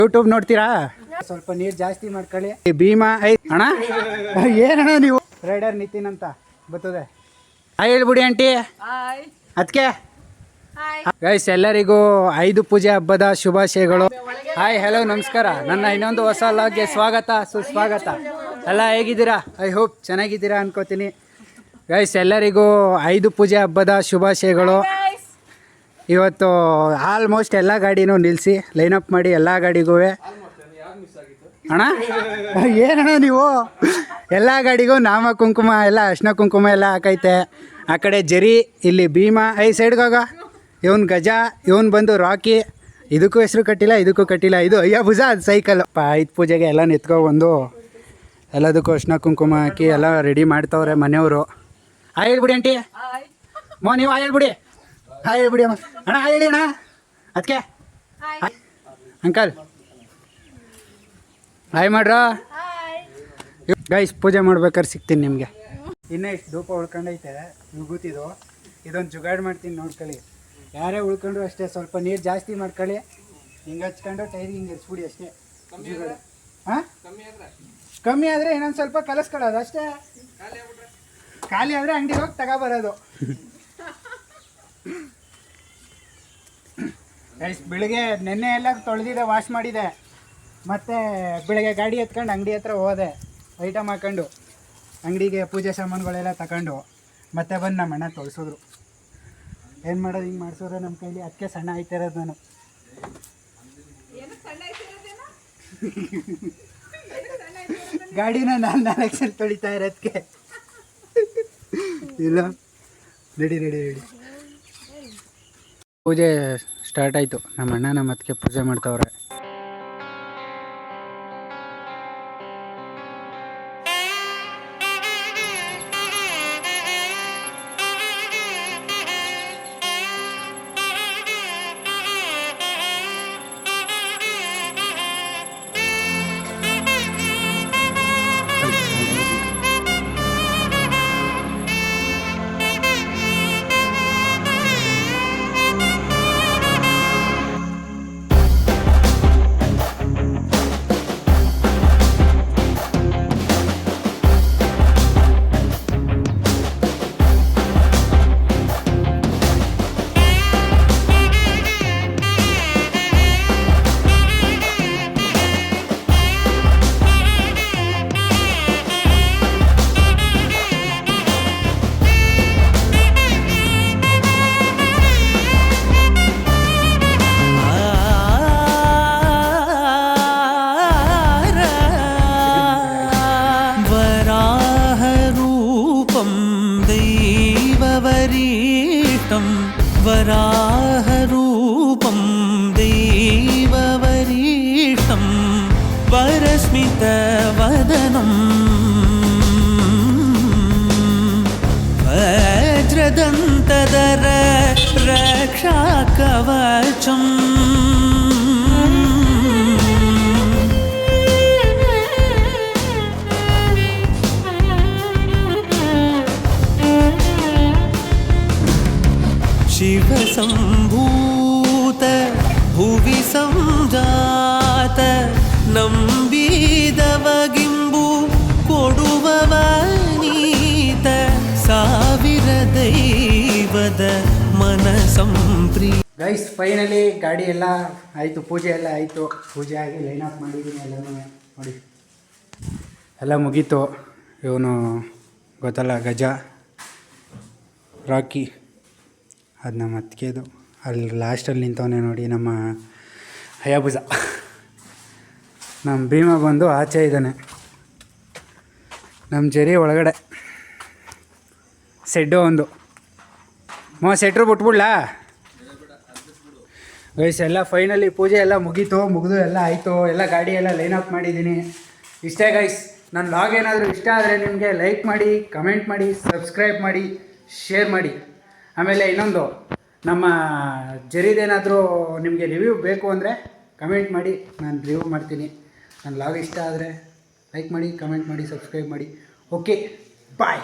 YouTube ನೋಡ್ತೀರಾ? ಸ್ವಲ್ಪ ನೀರು ಜಾಸ್ತಿ ಮಾಡ್ಕೊಳ್ಳಿ. ಭೀಮಾ ಅಣ್ಣ ಏನಣ್ಣ ನೀವು ರೈಡರ್ ನಿತಿನ್ ಅಂತ ಬರ್ತದೆ. ಹಾಯ್ ಹೇಳ್ಬಿಡಿ ಆಂಟಿ. ಅದಕ್ಕೆ ಗೈಸ್ ಎಲ್ಲರಿಗೂ 5 ಪೂಜೆ ಹಬ್ಬದ ಶುಭಾಶಯಗಳು. ಹಾಯ್ ಹಲೋ ನಮಸ್ಕಾರ. ನನ್ನ ಇನ್ನೊಂದು ಹೊಸ ಲಾಗ್ಗೆ ಸ್ವಾಗತ ಸುಸ್ವಾಗತ. ಎಲ್ಲ ಹೇಗಿದ್ದೀರಾ? ಐ ಹೋಪ್ ಚೆನ್ನಾಗಿದ್ದೀರಾ ಅನ್ಕೋತೀನಿ. ಗೈಸ್ ಎಲ್ಲರಿಗೂ 5 ಪೂಜೆ ಹಬ್ಬದ ಶುಭಾಶಯಗಳು. ಇವತ್ತು ಆಲ್ಮೋಸ್ಟ್ ಎಲ್ಲ ಗಾಡಿನೂ ನಿಲ್ಲಿಸಿ ಲೈನಪ್ ಮಾಡಿ ಎಲ್ಲ ಗಾಡಿಗೂ ಅಣ್ಣ ಏನಣ್ಣ ನೀವು ಎಲ್ಲ ಗಾಡಿಗೂ ನಾಮ ಕುಂಕುಮ ಎಲ್ಲ ಅರ್ಶಿನ ಕುಂಕುಮ ಎಲ್ಲ ಹಾಕೈತೆ. ಆ ಕಡೆ ಜರಿ, ಇಲ್ಲಿ ಭೀಮಾ, ಸೈಡ್ಗಾಗ ಇವನು ಗಜ, ಇವನು ಬಂದು ರಾಕಿ. ಇದಕ್ಕೂ ಹೆಸರು ಕಟ್ಟಿಲ್ಲ, ಇದಕ್ಕೂ ಕಟ್ಟಿಲ್ಲ. ಇದು ಅಯ್ಯಭುಜ, ಅದು ಸೈಕಲ್. 5 ಪೂಜೆಗೆ ಎಲ್ಲ ನಿಂತ್ಕೊಬಂದು ಎಲ್ಲದಕ್ಕೂ ಅರ್ಶಿನ ಕುಂಕುಮ ಹಾಕಿ ಎಲ್ಲ ರೆಡಿ ಮಾಡ್ತವ್ರೆ ಮನೆಯವರು. ಹೇಳ್ಬಿಡಿ ಆಂಟಿ. ನೀವು ಹೇಳ್ಬಿಡಿ. ಹೇಳ್ಬಿಡಿ ಅಮ್ಮ. ಅಣ್ಣ ಹೇಳಿ ಅಣ್ಣ. ಅದಕ್ಕೆ ಅಂಕಲ್ ಹಾಯ್ ಮಾಡ್ರ. ಗೈಸ್ ಪೂಜೆ ಮಾಡ್ಬೇಕಾದ್ರೆ ಸಿಗ್ತೀನಿ ನಿಮಗೆ. ಇನ್ನೂ ಇಷ್ಟು ಧೂಪ ಉಳ್ಕೊಂಡೈತೆ ವಿಭೂತಿದು. ಇದೊಂದು ಜುಗಾಡ್ ಮಾಡ್ತೀನಿ ನೋಡ್ಕೊಳ್ಳಿ. ಯಾರೇ ಉಳ್ಕೊಂಡ್ರು ಅಷ್ಟೇ ಸ್ವಲ್ಪ ನೀರು ಜಾಸ್ತಿ ಮಾಡ್ಕೊಳ್ಳಿ. ಹಿಂಗೆ ಹಚ್ಕೊಂಡು ಟೈರ್ ಹಿಂಗೆ ಇರಿಸ್ಬಿಡಿ ಅಷ್ಟೇ. ಜುಗಾಡ್ ಹಾಂ ಕಮ್ಮಿ ಆದರೆ ಇನ್ನೊಂದು ಸ್ವಲ್ಪ ಕಲಸ್ಕೊಳ್ಳೋದು ಅಷ್ಟೇ. ಖಾಲಿ ಆದರೆ ಅಂಗಡಿಗೆ ಹೋಗಿ ತಗೊಬರೋದು. ಗೈಸ್ ಬೆಳಿಗ್ಗೆ ನೆನ್ನೆ ಎಲ್ಲ ತೊಳೆದಿದೆ, ವಾಶ್ ಮಾಡಿದೆ. ಮತ್ತು ಬೆಳಗ್ಗೆ ಗಾಡಿ ಎತ್ಕೊಂಡು ಅಂಗಡಿ ಹತ್ರ ಹೋದೆ, ಐಟಮ್ ಹಾಕೊಂಡು ಅಂಗಡಿಗೆ ಪೂಜೆ ಸಾಮಾನುಗಳೆಲ್ಲ ತಗೊಂಡು ಮತ್ತೆ ಬಂದು ನಮ್ಮ ಅಣ್ಣ ತೊಳ್ಸಿದ್ರು. ಏನು ಮಾಡೋದು, ಹಿಂಗೆ ಮಾಡಿಸಿದ್ರೆ ನಮ್ಮ ಕೈಲಿ. ಅದಕ್ಕೆ ಸಣ್ಣ ಆಯ್ತಿರೋದು ನಾನು. ಗಾಡಿನ ನಾನು 4 ಸಲ ತೊಳಿತಾ ಇರೋದಕ್ಕೆ. ಇಲ್ಲ ರೆಡಿ ರೆಡಿ ರೆಡಿ. ಪೂಜೆ ಸ್ಟಾರ್ಟ್ ಆಯಿತು. ನಮ್ಮ ಅಣ್ಣ ನಮ್ಮ ಅದಕ್ಕೆ ಪೂಜೆ ಮಾಡ್ತಾವ್ರೆ. वराहरूपं दैववरीष्टं वरस्मितवदनं वज्रदन्तधर रक्षाकवचम् शिवसम्भूत भुवि संजात ನಂಬಿದವಗಿಂಬು ಕೊಡುವವನೀತ ಸಾವಿರ ದೈವದ ಮನಸಂಪ್ರೀ. ಗೈಸ್ ಫೈನಲಿ ಗಾಡಿ ಎಲ್ಲ ಆಯಿತು, ಪೂಜೆ ಎಲ್ಲ ಆಯಿತು. ಪೂಜೆ ಆಗಿ ಲೈನ್ ಅಪ್ ಮಾಡಿದ್ದೀನಿ ಎಲ್ಲನೂ ನೋಡಿ, ಎಲ್ಲ ಮುಗೀತು. ಇವನು ಗೊತ್ತಲ್ಲ ಗಜ, ರಾಕಿ, ಅದು ನಮ್ಮ ಅತ್ತಿಗೆದು. ಅಲ್ಲಿ ಲಾಸ್ಟಲ್ಲಿ ನಿಂತವನೇ ನೋಡಿ ನಮ್ಮ ಅಯ್ಯಭುಜ. ನಮ್ಮ ಭೀಮಾ ಬಂದು ಆಚೆ ಇದ್ದಾನೆ. ನಮ್ಮ ಜರಿ ಒಳಗಡೆ ಸೆಡ್ಡು ಒಂದು ಸೆಟ್ರು ಬಿಟ್ಬಿಡ್ಲಾ ಗೈಸ್. ಎಲ್ಲ ಫೈನಲಿ ಪೂಜೆ ಎಲ್ಲ ಮುಗಿದು ಎಲ್ಲ ಆಯಿತು. ಎಲ್ಲ ಗಾಡಿ ಎಲ್ಲ ಲೈನ್ ಅಪ್ ಮಾಡಿದ್ದೀನಿ. ಇಷ್ಟೇ ಗೈಸ್. ನನ್ನ ಲಾಗ್ ಏನಾದರೂ ಇಷ್ಟ ಆದರೆ ನಿಮಗೆ ಲೈಕ್ ಮಾಡಿ, ಕಮೆಂಟ್ ಮಾಡಿ, ಸಬ್ಸ್ಕ್ರೈಬ್ ಮಾಡಿ, ಶೇರ್ ಮಾಡಿ. ಆಮೇಲೆ ಇನ್ನೊಂದು, ನಮ್ಮ ಜರಿದೇನಾದರೂ ನಿಮಗೆ ರಿವ್ಯೂ ಬೇಕು ಅಂದರೆ ಕಮೆಂಟ್ ಮಾಡಿ, ನಾನು ರಿವ್ಯೂ ಮಾಡ್ತೀನಿ. ನನ್ನ ಲಾಗ್ ಇಷ್ಟ ಆದರೆ ಲೈಕ್ ಮಾಡಿ, ಕಮೆಂಟ್ ಮಾಡಿ, ಸಬ್ಸ್ಕ್ರೈಬ್ ಮಾಡಿ. ಓಕೆ ಬಾಯ್.